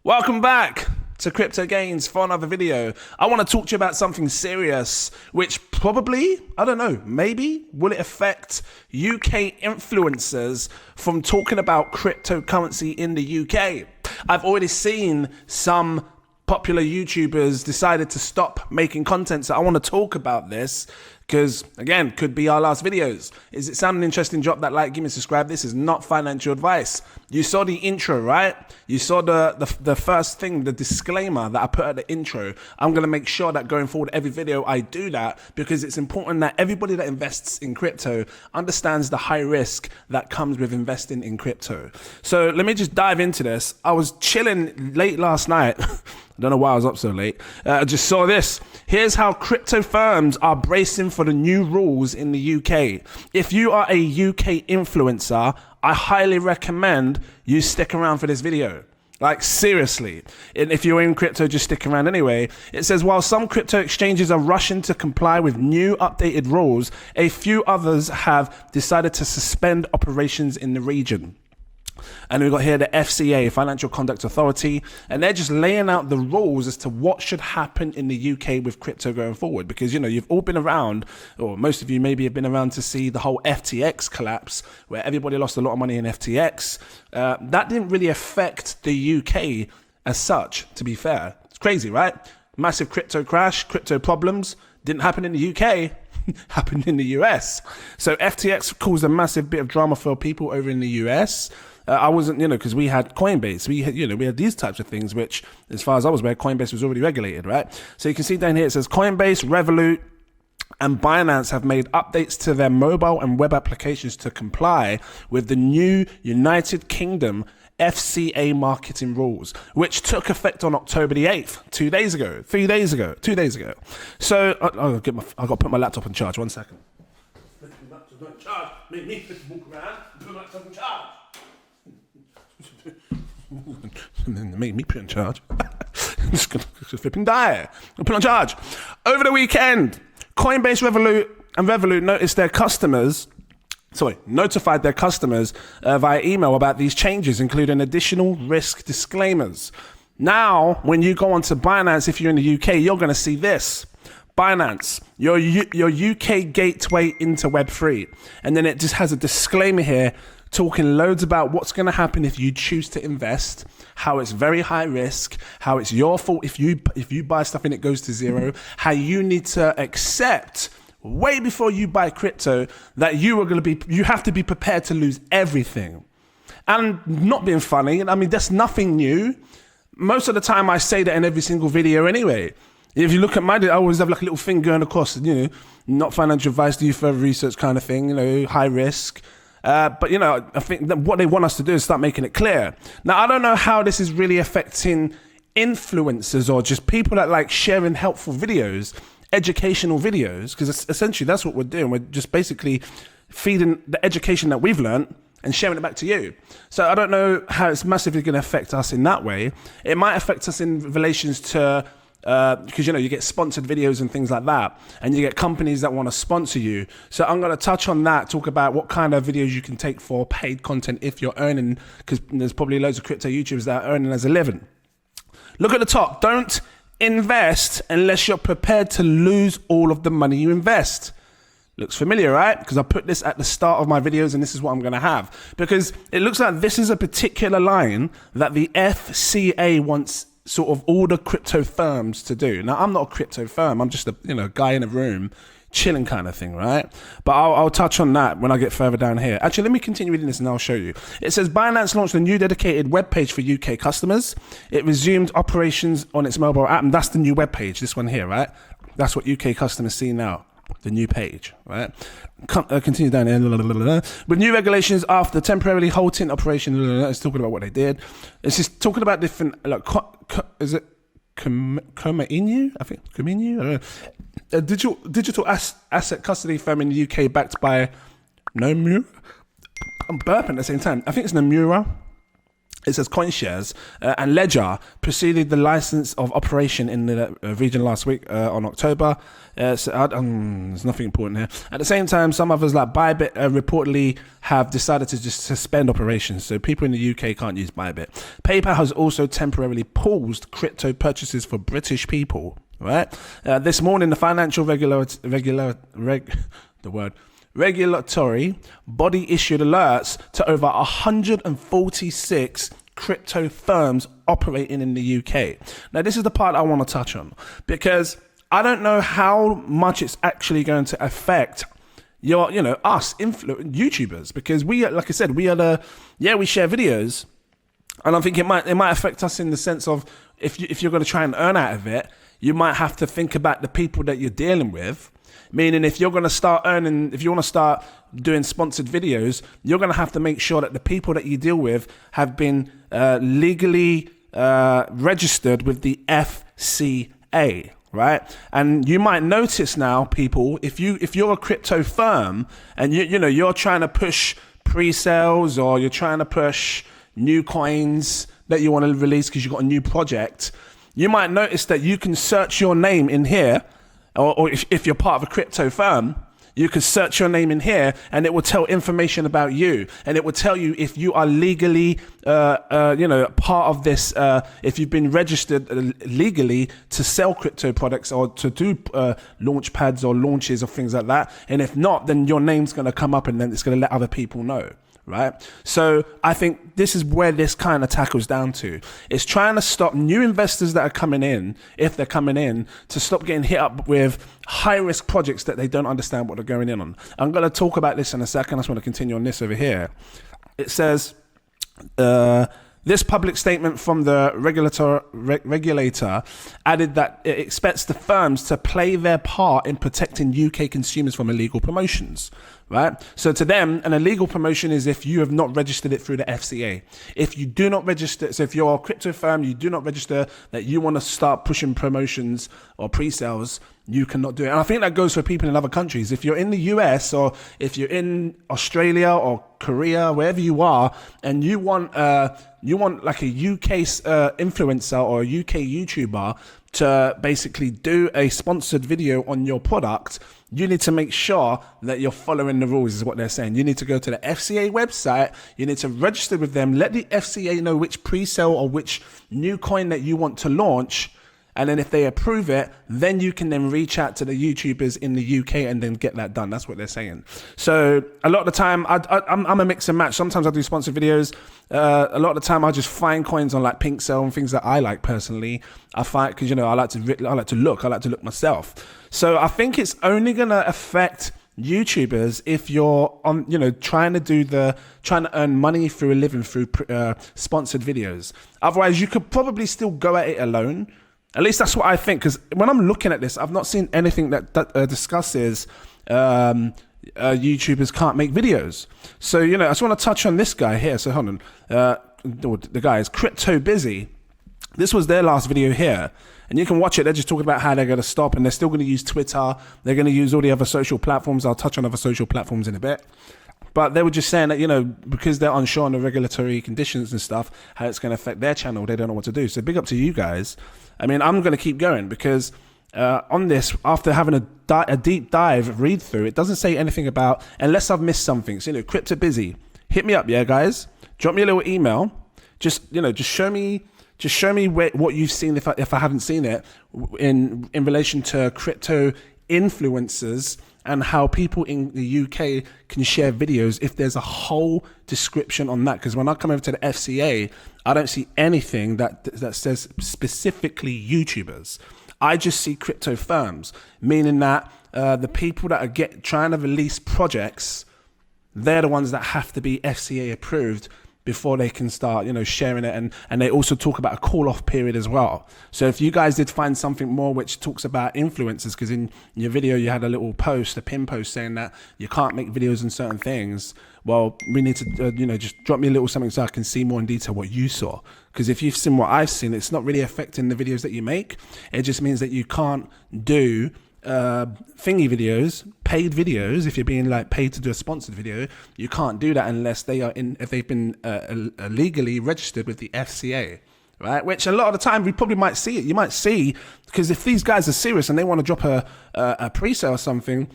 Welcome back to Cryptogains for another video. I want to talk to you about something serious, which probably, I don't know, maybe will it affect UK influencers from talking about cryptocurrency in the UK. I've already seen some popular YouTubers decided to stop making content, so I want to talk about this because, again, could be our last videos. Is it sounding interesting? Drop that like, give me a subscribe. This is not financial advice. You saw the intro, right? You saw the first thing, the disclaimer that I put at the intro. I'm going to make sure that going forward, every video I do that because it's important that everybody that invests in crypto understands the high risk that comes with investing in crypto. So let me just dive into this. I was chilling late last night. I don't know why I was up so late. I just saw this. Here's how crypto firms are bracing for the new rules in the UK. If you are a UK influencer, I highly recommend you stick around for this video. Like, seriously. And if you're in crypto, just stick around anyway. It says, while some crypto exchanges are rushing to comply with new updated rules, a few others have decided to suspend operations in the region. And we've got here the FCA, Financial Conduct Authority, and they're just laying out the rules as to what should happen in the UK with crypto going forward. Because, you know, you've all been around, or most of you maybe have been around to see the whole FTX collapse, where everybody lost a lot of money in FTX. That didn't really affect the UK as such, to be fair. It's crazy, right? Massive crypto crash, crypto problems, didn't happen in the UK. Happened in the US. So FTX caused a massive bit of drama for people over in the US. I wasn't, because we had Coinbase. We had, we had these types of things, which, as far as I was aware, Coinbase was already regulated, right? So you can see down here, it says Coinbase, Revolut, and Binance have made updates to their mobile and web applications to comply with the new United Kingdom FCA marketing rules, which took effect on October the 8th, 2 days ago, 3 days ago, 2 days ago. So I've got to put my laptop on charge. 1 second. Charge. Make me walk around and put my laptop on charge. Make me put in charge. Just gonna flipping die. I'll put on charge. Over the weekend, Coinbase, Revolut notified their customers via email about these changes, including additional risk disclaimers. Now, when you go onto Binance, if you're in the UK, you're going to see this. Binance, your UK gateway into Web3. And then it just has a disclaimer here talking loads about what's going to happen if you choose to invest, how it's very high risk, how it's your fault if you buy stuff and it goes to zero, how you need to accept way before you buy crypto that you have to be prepared to lose everything. And not being funny, I mean, that's nothing new. Most of the time I say that in every single video anyway. If you look at I always have like a little thing going across, not financial advice, do further research kind of thing, high risk. But, I think that what they want us to do is start making it clear. Now, I don't know how this is really affecting influencers or just people that like sharing helpful videos, educational videos, because essentially that's what we're doing. We're just basically feeding the education that we've learned and sharing it back to you. So I don't know how it's massively going to affect us in that way. It might affect us in relations to because you get sponsored videos and things like that, and you get companies that want to sponsor you. So I'm going to touch on that, talk about what kind of videos you can take for paid content if you're earning, because there's probably loads of crypto YouTubers that are earning as a living. Look at the top. Don't invest unless you're prepared to lose all of the money you invest. Looks familiar, right? Because I put this at the start of my videos, and this is what I'm going to have. Because it looks like this is a particular line that the FCA wants sort of all the crypto firms to do. Now, I'm not a crypto firm. I'm just a guy in a room chilling kind of thing, right? But I'll touch on that when I get further down here. Actually, let me continue reading this and I'll show you. It says Binance launched a new dedicated webpage for UK customers. It resumed operations on its mobile app, and that's the new webpage, this one here, right? That's what UK customers see now. The new page, right? Continue down here. With new regulations after temporarily halting operation, it's talking about what they did. It's just talking about different, is it Cominu? I think Cominu. I don't know. A digital asset custody firm in the UK backed by Nomura. I'm burping at the same time. I think it's Nomura. It says CoinShares and Ledger preceded the license of operation in the region last week on October. There's nothing important here. At the same time, some others like Bybit reportedly have decided to just suspend operations. So people in the UK can't use Bybit. PayPal has also temporarily paused crypto purchases for British people. Right. This morning, the financial regulatory body issued alerts to over 146 crypto firms operating in the UK. Now, this is the part I want to touch on, because I don't know how much it's actually going to affect us YouTubers, because we, like I said, we share videos, and I think it might affect us in the sense of if you're going to try and earn out of it, you might have to think about the people that you're dealing with. Meaning, if you're going to start earning, if you want to start doing sponsored videos, you're going to have to make sure that the people that you deal with have been legally registered with the FCA, right? And you might notice now, people, if you're a crypto firm and you're trying to push pre-sales, or you're trying to push new coins that you want to release because you've got a new project, you might notice that you can search your name in here. Or if you're part of a crypto firm, you can search your name in here and it will tell information about you. And it will tell you if you are legally, part of this, if you've been registered legally to sell crypto products or to do launch pads or launches or things like that. And if not, then your name's going to come up and then it's going to let other people know. Right. So I think this is where this kind of tackles down to. It's trying to stop new investors that are coming in, if they're coming in, to stop getting hit up with high risk projects that they don't understand what they're going in on. I'm going to talk about this in a second. I just want to continue on this over here. It says, this public statement from the regulator added that it expects the firms to play their part in protecting UK consumers from illegal promotions. Right. So to them, an illegal promotion is if you have not registered it through the FCA. If you do not register, so if you're a crypto firm, you do not register that you want to start pushing promotions or pre-sales, you cannot do it. And I think that goes for people in other countries. If you're in the US or if you're in Australia or Korea, wherever you are, and you want like a UK influencer or a UK YouTuber to basically do a sponsored video on your product, you need to make sure that you're following the rules, is what they're saying. You need to go to the FCA website. You need to register with them. Let the FCA know which pre-sale or which new coin that you want to launch. And then if they approve it, then you can then reach out to the YouTubers in the UK and then get that done. That's what they're saying. So a lot of the time, I'm a mix and match. Sometimes I do sponsored videos. A lot of the time, I just find coins on like Pink Cell and things that I like personally. I find, because I like to look myself. So I think it's only gonna affect YouTubers if you're on, trying to earn money through a living through sponsored videos. Otherwise, you could probably still go at it alone. At least that's what I think, because when I'm looking at this, I've not seen anything that discusses YouTubers can't make videos. So, I just want to touch on this guy here. So hold on. The guy is Crypto Busy. This was their last video here. And you can watch it. They're just talking about how they're going to stop, and they're still going to use Twitter. They're going to use all the other social platforms. I'll touch on other social platforms in a bit. But they were just saying that, because they're unsure on the regulatory conditions and stuff, how it's going to affect their channel. They don't know what to do. So big up to you guys. I mean, I'm going to keep going because on this, after having a deep dive read through, it doesn't say anything about, unless I've missed something. So, Crypto Busy, hit me up, yeah, guys. Drop me a little email. Just show me what you've seen if I haven't seen it in relation to crypto influencers and how people in the UK can share videos, if there's a whole description on that. Because when I come over to the FCA, I don't see anything that says specifically YouTubers. I just see crypto firms, meaning that the people that are trying to release projects, they're the ones that have to be FCA approved before they can start, sharing it. And they also talk about a call-off period as well. So if you guys did find something more which talks about influencers, because in your video you had a little post, a pin post saying that you can't make videos on certain things, well, we need to, just drop me a little something so I can see more in detail what you saw. Because if you've seen what I've seen, it's not really affecting the videos that you make. It just means that you can't do thingy videos, paid videos, if you're being like paid to do a sponsored video, you can't do that unless if they've been legally registered with the FCA. Right, which a lot of the time we probably might see it. You might see, because if these guys are serious and they want to drop a pre-sale or something,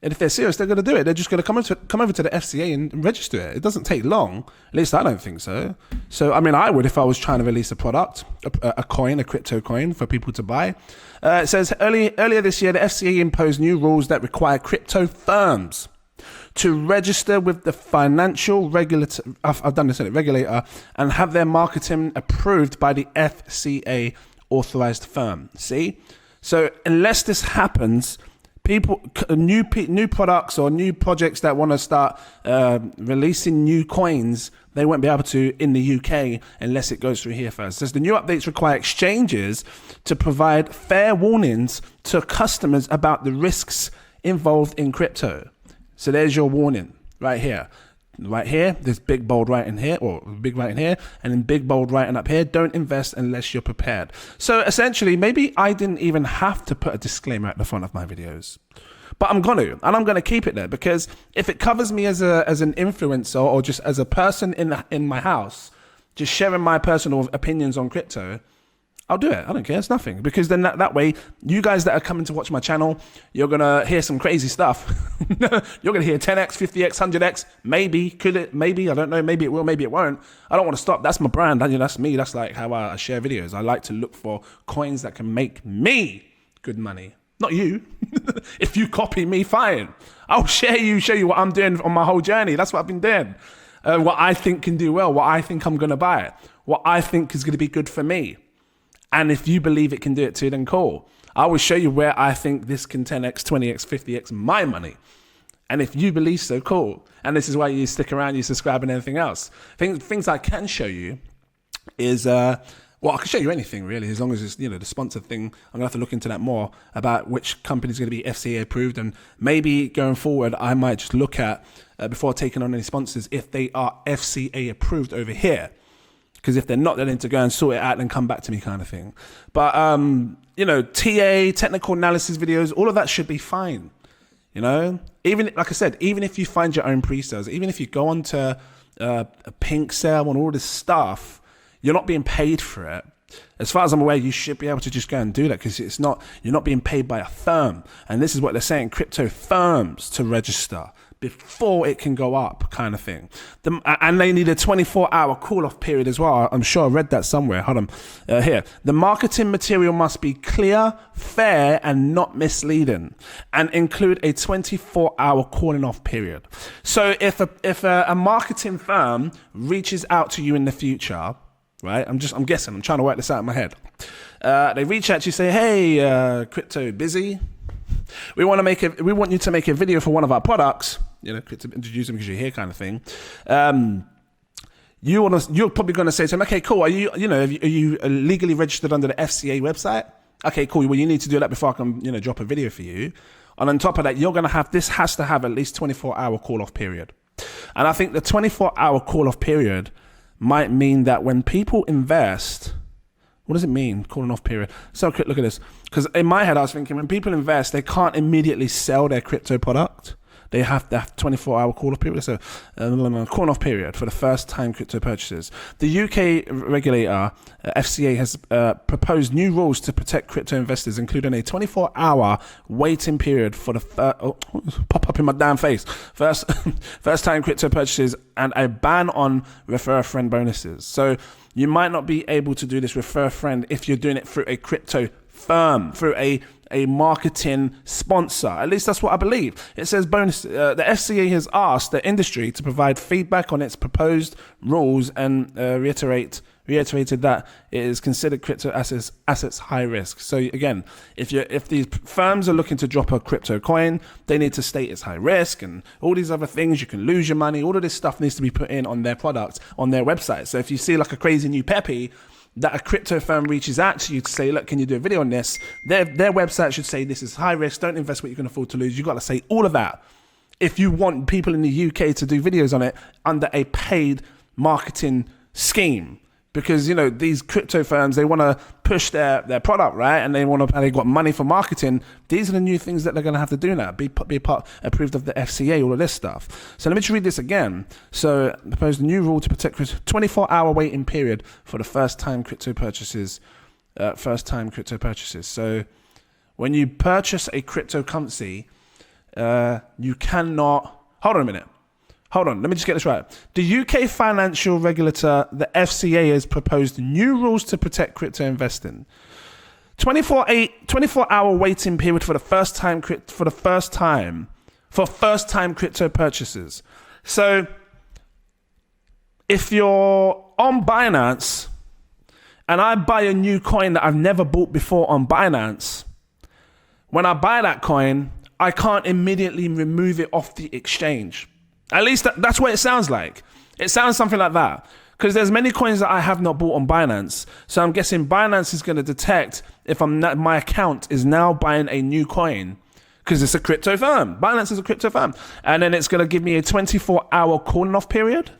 and if they're serious, they're going to do it. They're just going to come over to the FCA and register it. It doesn't take long. At least I don't think so. So I mean, I would if I was trying to release a product, a coin, a crypto coin for people to buy. It says earlier this year, the FCA imposed new rules that require crypto firms to register with the financial regulator, regulator, and have their marketing approved by the FCA authorized firm. See? So unless this happens, new products or new projects that want to start releasing new coins, they won't be able to in the UK unless it goes through here first. It says the new updates require exchanges to provide fair warnings to customers about the risks involved in crypto. So there's your warning right here. Right here, there's big bold writing here, or big writing here, and then big bold writing up here. Don't invest unless you're prepared. So essentially, maybe I didn't even have to put a disclaimer at the front of my videos, but I'm going to, and I'm going to keep it there, because if it covers me as an influencer or just as a person in my house, just sharing my personal opinions on crypto, I'll do it. I don't care. It's nothing. Because then that way, you guys that are coming to watch my channel, you're going to hear some crazy stuff. You're going to hear 10x, 50x, 100x. Maybe. Could it? Maybe. I don't know. Maybe it will. Maybe it won't. I don't want to stop. That's my brand. That's me. That's like how I share videos. I like to look for coins that can make me good money. Not you. If you copy me, fine. I'll show you what I'm doing on my whole journey. That's what I've been doing. What I think can do well. What I think I'm going to buy. What I think is going to be good for me. And if you believe it can do it too, then cool. I will show you where I think this can 10x, 20x, 50x my money. And if you believe so, cool. And this is why you stick around, you subscribe and anything else. Things I can show you is, I can show you anything really, as long as it's, the sponsored thing. I'm gonna have to look into that more about which company is gonna be FCA approved. And maybe going forward, I might just look at, before taking on any sponsors, if they are FCA approved over here. Because if they're not, then to go and sort it out and come back to me kind of thing. But, TA, technical analysis videos, all of that should be fine. Even, like I said, even if you find your own pre-sales, even if you go on to a pink sale and all this stuff, you're not being paid for it. As far as I'm aware, you should be able to just go and do that, because you're not being paid by a firm. And this is what they're saying, crypto firms to register before it can go up, kind of thing. And they need a 24-hour call-off period as well. I'm sure I read that somewhere. Hold on. Here. The marketing material must be clear, fair, and not misleading, and include a 24-hour calling-off period. So if a marketing firm reaches out to you in the future, right? I'm guessing. I'm trying to work this out in my head. They reach out to you, say, "Hey, crypto busy. We want you to make a video for one of our products. To introduce them because you're here, kind of thing." You're probably going to say to them, "Okay, cool. Are you legally registered under the FCA website? Okay, cool. Well, you need to do that before I can, drop a video for you." And on top of that, this has to have at least 24-hour call-off period. And I think the 24-hour call-off period might mean that when people invest, what does it mean, calling off period? So look at this. Because in my head, I was thinking when people invest, they can't immediately sell their crypto product. They have to have 24-hour call-off period. So call-off period for the first-time crypto purchases. The UK regulator, FCA, has proposed new rules to protect crypto investors, including a 24-hour waiting period for the pop up in my damn face. First-time crypto purchases, and a ban on refer a friend bonuses. So you might not be able to do this refer a friend if you're doing it through a crypto firm, through a marketing sponsor. At least that's what I believe. It says bonus. The FCA has asked the industry to provide feedback on its proposed rules and reiterated that it is considered crypto assets high risk. So again, if these firms are looking to drop a crypto coin, they need to state it's high risk and all these other things. You can lose your money. All of this stuff needs to be put in on their product, on their website. So if you see like a crazy new peppy, that a crypto firm reaches out to you to say, "Look, can you do a video on this?" Their website should say, "This is high risk. Don't invest what you can afford to lose." You've got to say all of that if you want people in the UK to do videos on it under a paid marketing scheme. because, you know, these crypto firms, they want to push their product, right? And they got money for marketing. These are the new things that they're going to have to do now. Be part approved of the FCA, all of this stuff. So let me just read this again. So proposed a new rule to protect 24-hour waiting period for the first time crypto purchases. So when you purchase a cryptocurrency, you cannot, hold on a minute. Hold on, let me just get this right. The UK financial regulator, the FCA, has proposed new rules to protect crypto investing. 24-hour waiting period for first time crypto purchases. So if you're on Binance and I buy a new coin that I've never bought before on Binance, when I buy that coin, I can't immediately remove it off the exchange. At least that's what it sounds like. It sounds something like that. Because there's many coins that I have not bought on Binance. So I'm guessing Binance is going to detect if my account is now buying a new coin. Because it's a crypto firm. Binance is a crypto firm. And then it's going to give me a 24-hour cooling off period.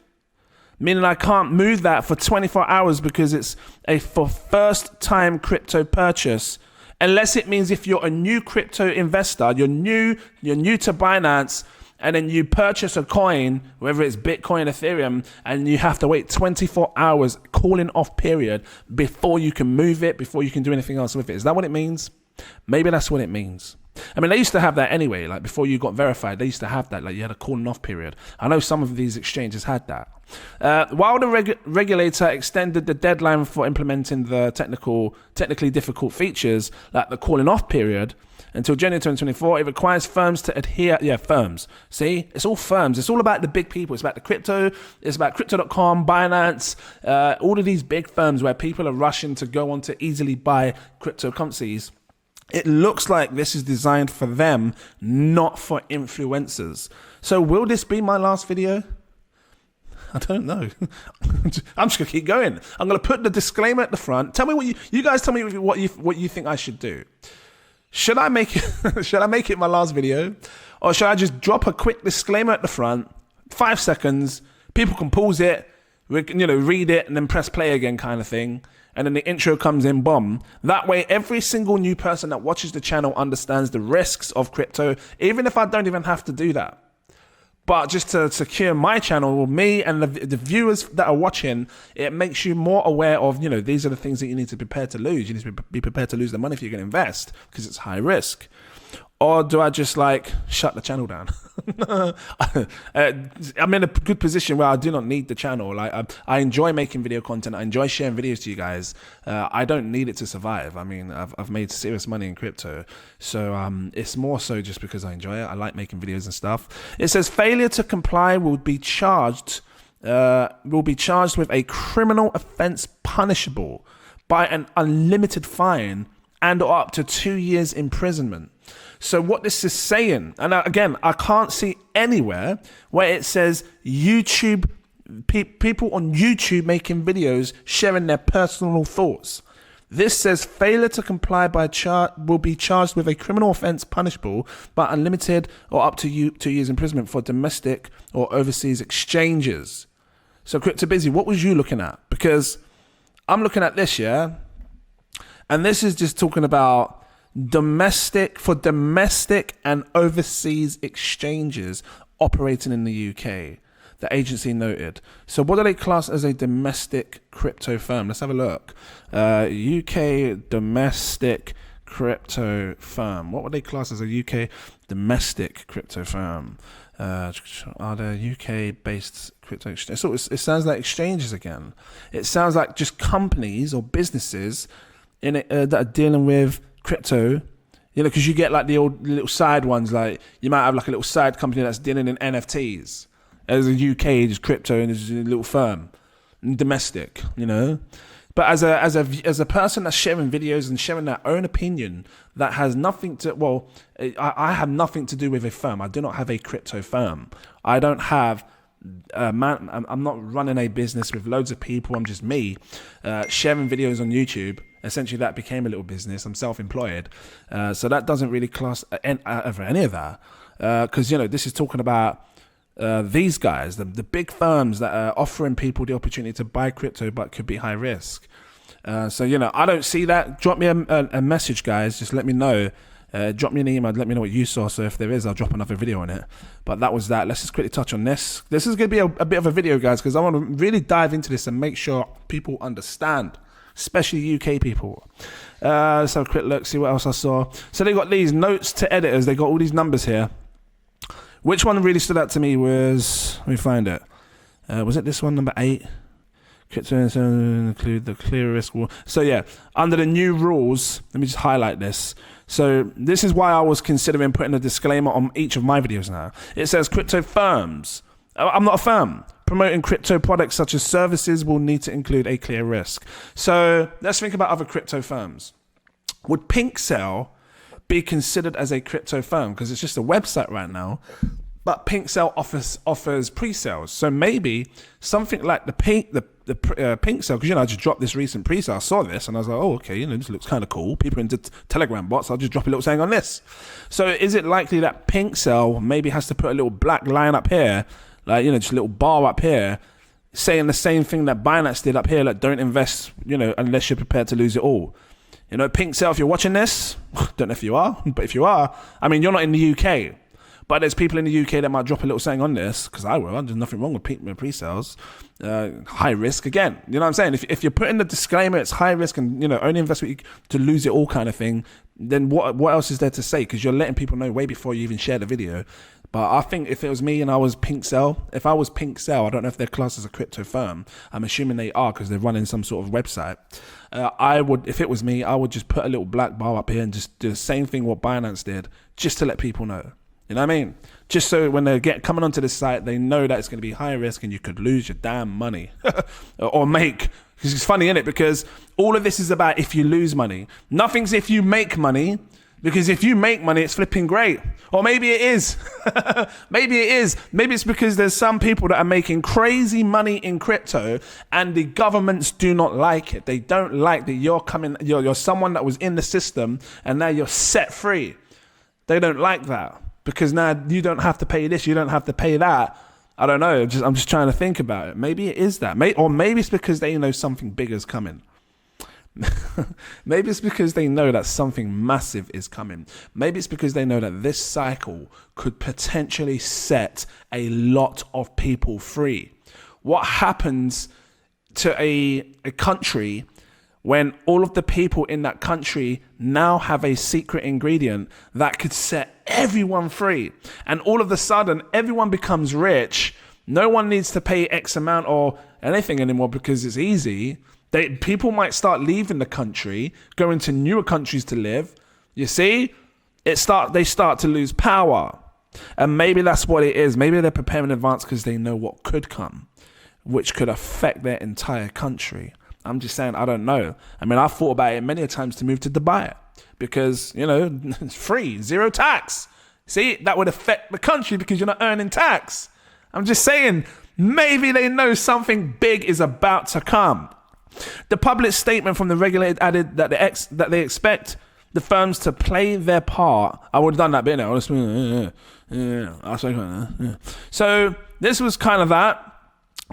Meaning I can't move that for 24 hours because it's for first time crypto purchase. Unless it means if you're a new crypto investor, you're new to Binance, and then you purchase a coin, whether it's Bitcoin, Ethereum, and you have to wait 24 hours cooling off period before you can move it, before you can do anything else with it. Is that what it means? Maybe that's what it means. I mean, they used to have that anyway. Like before you got verified, they used to have that. Like you had a cooling off period. I know some of these exchanges had that. While the regulator extended the deadline for implementing the technically difficult features, like the cooling off period, until January 2024, it requires firms to adhere. Yeah, firms. See, it's all firms. It's all about the big people. It's about the crypto. It's about crypto.com, Binance, all of these big firms where people are rushing to go on to easily buy cryptocurrencies. It looks like this is designed for them, not for influencers. So will this be my last video? I don't know. I'm just gonna keep going. I'm gonna put the disclaimer at the front. Tell me what you guys tell me what you think I should do. Should I make it my last video, or should I just drop a quick disclaimer at the front, 5 seconds, people can pause it, read it, and then press play again, kind of thing, and then the intro comes in, bomb. That way, every single new person that watches the channel understands the risks of crypto, even if I don't even have to do that. But just to secure my channel, me and the viewers that are watching, it makes you more aware of, these are the things that you need to be prepared to lose. You need to be prepared to lose the money if you're going to invest, because it's high risk. Or do I just shut the channel down? I'm in a good position where I do not need the channel. I enjoy making video content. I enjoy sharing videos to you guys. I don't need it to survive. I mean, I've made serious money in crypto. So it's more so just because I enjoy it. I like making videos and stuff. It says failure to comply will be charged with a criminal offense punishable by an unlimited fine and or up to 2 years imprisonment. So what this is saying, and again, I can't see anywhere where it says YouTube, people on YouTube making videos sharing their personal thoughts. This says failure to comply will be charged with a criminal offense punishable by unlimited or up to 2 years imprisonment for domestic or overseas exchanges. So CryptoBusy, what was you looking at? Because I'm looking at this, yeah? And this is just talking about domestic and overseas exchanges operating in the UK, the agency noted. So what do they class as a domestic crypto firm? Let's have a look. UK domestic crypto firm. What would they class as a UK domestic crypto firm? Are there UK-based crypto exchanges? So it sounds like exchanges again. It sounds like just companies or businesses in it, that are dealing with crypto, because you get the old little side ones, you might have a little side company that's dealing in NFTs. As a UK, just crypto, and there's a little firm, and domestic, But as a person that's sharing videos and sharing their own opinion that has nothing to, I have nothing to do with a firm. I do not have a crypto firm. I don't have. I'm not running a business with loads of people. I'm just me sharing videos on YouTube. Essentially, that became a little business. I'm self-employed, so that doesn't really class over any of that, because this is talking about these guys, the big firms that are offering people the opportunity to buy crypto but could be high risk. So, I don't see that. Drop me a message, guys. Just let me know. Drop me an email. Let me know what you saw. So if there is, I'll drop another video on it. But that was that. Let's just quickly touch on this. This is going to be a bit of a video, guys, because I want to really dive into this and make sure people understand, especially UK people. Let's have a quick look, see what else I saw. So they got these notes to editors. They got all these numbers here. Which one really stood out to me was, let me find it. Was it this one, number 8? Include the clear risk. So yeah, under the new rules, let me just highlight this. So this is why I was considering putting a disclaimer on each of my videos now. It says crypto firms. I'm not a firm. Promoting crypto products such as services will need to include a clear risk. So let's think about other crypto firms. Would PinkCell be considered as a crypto firm? Because it's just a website right now. But PinkCell offers pre-sales. So maybe something like the PinkCell, because I just dropped this recent pre-sale. I saw this and I was like, oh, okay, this looks kind of cool. People into Telegram bots, I'll just drop a little saying on this. So is it likely that PinkCell maybe has to put a little black line up here, like, just a little bar up here, saying the same thing that Binance did up here, like don't invest, unless you're prepared to lose it all. PinkCell, if you're watching this, don't know if you are, but if you are, you're not in the UK. But there's people in the UK that might drop a little saying on this, because I will. There's nothing wrong with pre-sales. High risk, again. You know what I'm saying? If you're putting the disclaimer, it's high risk and, only invest to lose it all kind of thing, then what else is there to say? Because you're letting people know way before you even share the video. But I think if it was me and I was PinkCell, I don't know if they're classed as a crypto firm. I'm assuming they are because they're running some sort of website. If it was me, I would just put a little black bar up here and just do the same thing what Binance did, just to let people know. You know what I mean? Just so when they coming onto this site, they know that it's going to be high risk and you could lose your damn money or make. Because it's funny, isn't it? Because all of this is about if you lose money. Nothing's if you make money. Because if you make money, it's flipping great. Or maybe it is. Maybe it is. Maybe it's because there's some people that are making crazy money in crypto and the governments do not like it. They don't like that you're someone that was in the system and now you're set free. They don't like that. Because now you don't have to pay this, you don't have to pay that. I don't know. I'm just trying to think about it. Maybe it is that. Or maybe it's because they know something big is coming. Maybe it's because they know that something massive is coming. Maybe it's because they know that this cycle could potentially set a lot of people free. What happens to a country when all of the people in that country now have a secret ingredient that could set everyone free? And all of a sudden, everyone becomes rich. No one needs to pay X amount or anything anymore because it's easy. People might start leaving the country, going to newer countries to live. You see? They start to lose power. And maybe that's what it is. Maybe they're preparing in advance because they know what could come, which could affect their entire country. I'm just saying, I don't know. I've thought about it many times to move to Dubai because, it's free, zero tax. See, that would affect the country because you're not earning tax. I'm just saying, maybe they know something big is about to come. The public statement from the regulator added that they expect the firms to play their part. I would have done that bit now. So this was kind of that.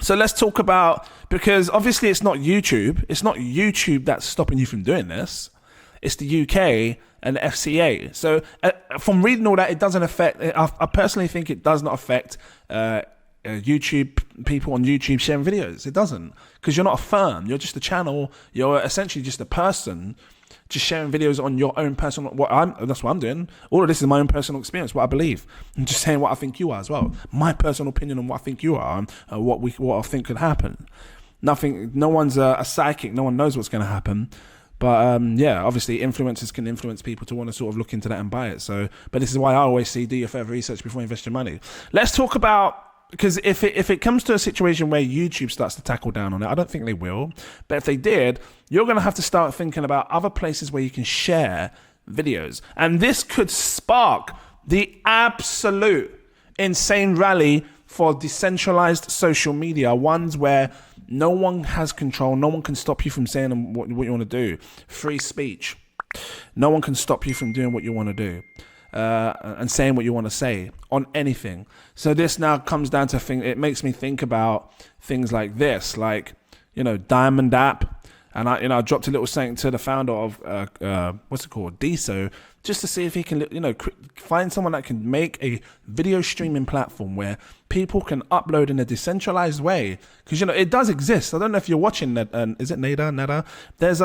So let's talk about, because obviously it's not YouTube. It's not YouTube that's stopping you from doing this. It's the UK and the FCA. So from reading all that, it doesn't affect, I personally think it does not affect YouTube, people on YouTube sharing videos. It doesn't, because you're not a firm. You're just a channel. You're essentially just a person just sharing videos on your own personal, that's what I'm doing. All of this is my own personal experience, what I believe. I'm just saying what I think you are as well. My personal opinion on what I think you are and what I think could happen. No one's a psychic. No one knows what's going to happen. But obviously influencers can influence people to want to sort of look into that and buy it. So, but this is why I always say do your further research before you invest your money. Let's talk about, because if it comes to a situation where YouTube starts to tackle down on it, I don't think they will. But if they did, you're going to have to start thinking about other places where you can share videos. And this could spark the absolute insane rally for decentralized social media, ones where no one has control, no one can stop you from saying what you want to do. Free speech. No one can stop you from doing what you want to do. and saying what you want to say on anything. So this now comes down to it makes me think about things like this, like, Diamond app. And I dropped a little saying to the founder of what's it called, Deso, just to see if he can, find someone that can make a video streaming platform where people can upload in a decentralized way. Because it does exist. I don't know if you're watching that. Is it Nada? There's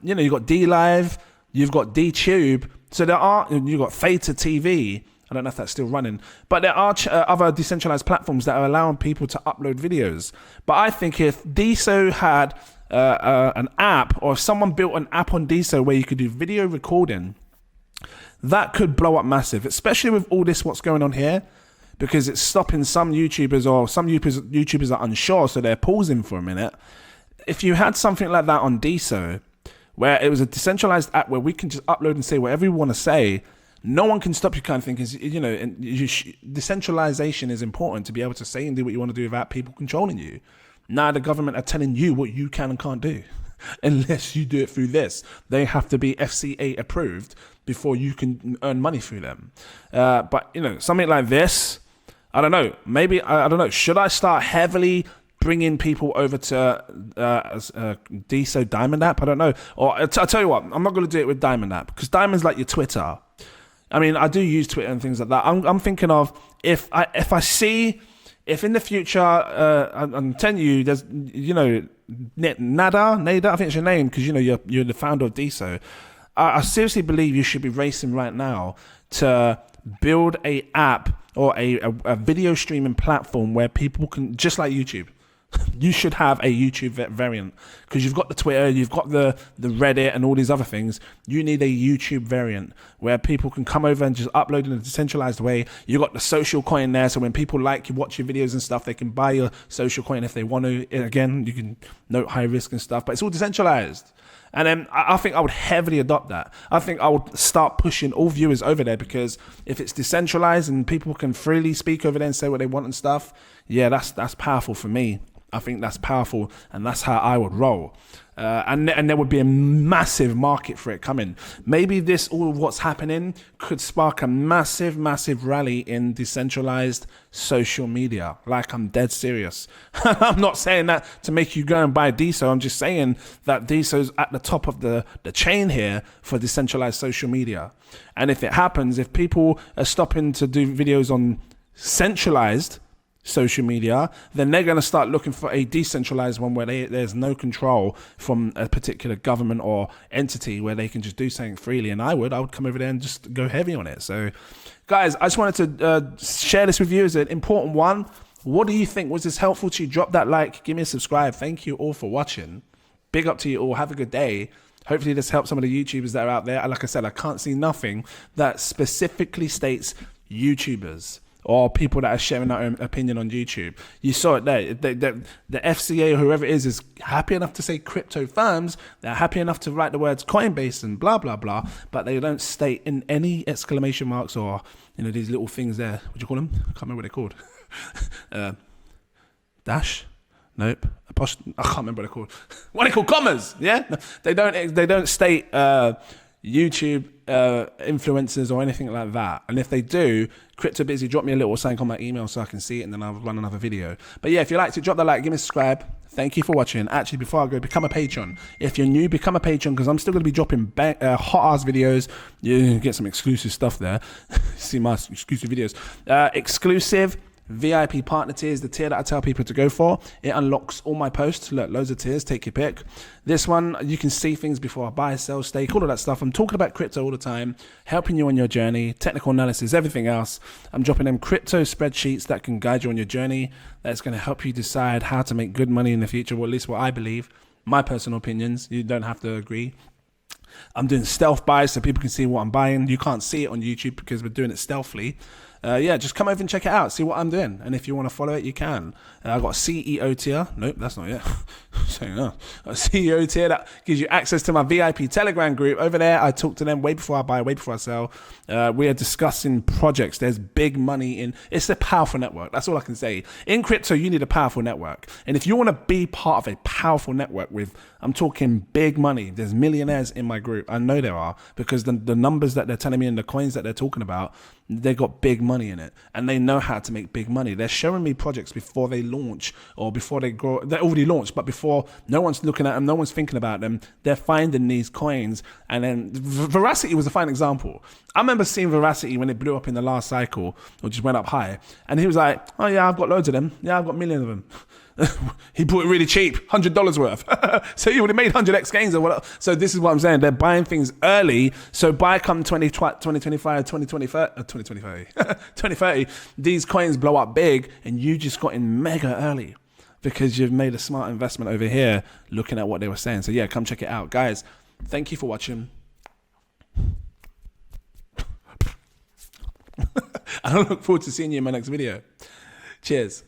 you've got D Live, you've got D Tube. So you've got Theta TV. I don't know if that's still running, but there are other decentralized platforms that are allowing people to upload videos. But I think if Deso had an app, or if someone built an app on Deso where you could do video recording, that could blow up massive, especially with all this what's going on here, because it's stopping some YouTubers, or some YouTubers are unsure, so they're pausing for a minute. If you had something like that on Deso, where it was a decentralized app where we can just upload and say whatever we want to say, no one can stop you, kind of thing, because decentralization is important to be able to say and do what you want to do without people controlling you. Now the government are telling you what you can and can't do unless you do it through this. They have to be FCA approved before you can earn money through them. But something like this, I don't know. Maybe I don't know. Should I start heavily bringing people over to Deso Diamond app? I don't know. Or I'll tell you what, I'm not going to do it with Diamond app, because Diamond's like your Twitter. I mean, I do use Twitter and things like that. I'm thinking of if in the future, I'm telling you, there's Nada, I think it's your name, because you're the founder of Deso. I seriously believe you should be racing right now to build a app or a video streaming platform where people can, just like YouTube. You should have a YouTube variant, because you've got the Twitter, you've got the Reddit and all these other things. You need a YouTube variant where people can come over and just upload in a decentralized way. You got the social coin there, so when people watch your videos and stuff, they can buy your social coin if they want to. Again, you can note high risk and stuff, but it's all decentralized. And then I think I would heavily adopt that. I think I would start pushing all viewers over there, because if it's decentralized and people can freely speak over there and say what they want and stuff, yeah, that's powerful for me. I think that's powerful, and that's how I would roll. And there would be a massive market for it coming. Maybe all of what's happening could spark a massive, massive rally in decentralized social media. Like, I'm dead serious. I'm not saying that to make you go and buy Deso. I'm just saying that Deso's at the top of the chain here for decentralized social media. And if it happens, if people are stopping to do videos on centralized social media, then they're going to start looking for a decentralized one where there's no control from a particular government or entity, where they can just do something freely. And I would come over there and just go heavy on it. So guys, I just wanted to share this with you as an important one. What do you think? Was this helpful to you? Drop that like, give me a subscribe. Thank you all for watching. Big up to you all. Have a good day. Hopefully this helps some of the YouTubers that are out there. Like I said, I can't see nothing that specifically states YouTubers or people that are sharing their own opinion on YouTube. You saw it there. The FCA or whoever it is happy enough to say crypto firms. They're happy enough to write the words coinbase and blah, blah, blah. But they don't state in any exclamation marks or, these little things there. What do you call them? I can't remember what they're called. Dash? Nope. I can't remember what they're called. What are they called? Commas. Yeah? They don't state YouTube influencers or anything like that. And if they do, Crypto Busy, drop me a little something on my email so I can see it, and then I'll run another video. But yeah, if you liked it, drop that like, give me a subscribe. Thank you for watching. Actually, before I go, become a patron. If you're new, become a patron, because I'm still going to be dropping hot ass videos. You get some exclusive stuff there. See my exclusive videos. Exclusive VIP partner tier is the tier that I tell people to go for. It unlocks all my posts. Look, loads of tiers, take your pick. This one, you can see things before I buy, sell, stake, all of that stuff. I'm talking about crypto all the time, helping you on your journey, technical analysis, everything else. I'm dropping them crypto spreadsheets that can guide you on your journey. That's going to help you decide how to make good money in the future, or at least what I believe, my personal opinions. You don't have to agree. I'm doing stealth buys so people can see what I'm buying. You can't see it on YouTube because we're doing it stealthily. yeah, just come over and check it out. See what I'm doing. And if you want to follow it, you can. I've got a CEO tier. Nope, that's not it. Saying no. A CEO tier that gives you access to my VIP Telegram group. Over there, I talk to them way before I buy, way before I sell. We are discussing projects. There's big money in. It's a powerful network. That's all I can say. In crypto, you need a powerful network. And if you want to be part of a powerful network with, I'm talking big money. There's millionaires in my group. I know there are, because the numbers that they're telling me and the coins that they're talking about, they got big money in it, and they know how to make big money. They're showing me projects before they launch or before they grow. They're already launched, but before no one's looking at them, no one's thinking about them, they're finding these coins. And then Veracity was a fine example. I remember seeing Veracity when it blew up in the last cycle, or just went up high, and he was like, oh yeah, I've got loads of them. Yeah, I've got millions of them. He bought it really cheap, $100 worth. So he would have made 100x gains or whatever. So this is what I'm saying. They're buying things early. So by come 2025, 2030, these coins blow up big, and you just got in mega early because you've made a smart investment over here looking at what they were saying. So yeah, come check it out. Guys, thank you for watching. I look forward to seeing you in my next video. Cheers.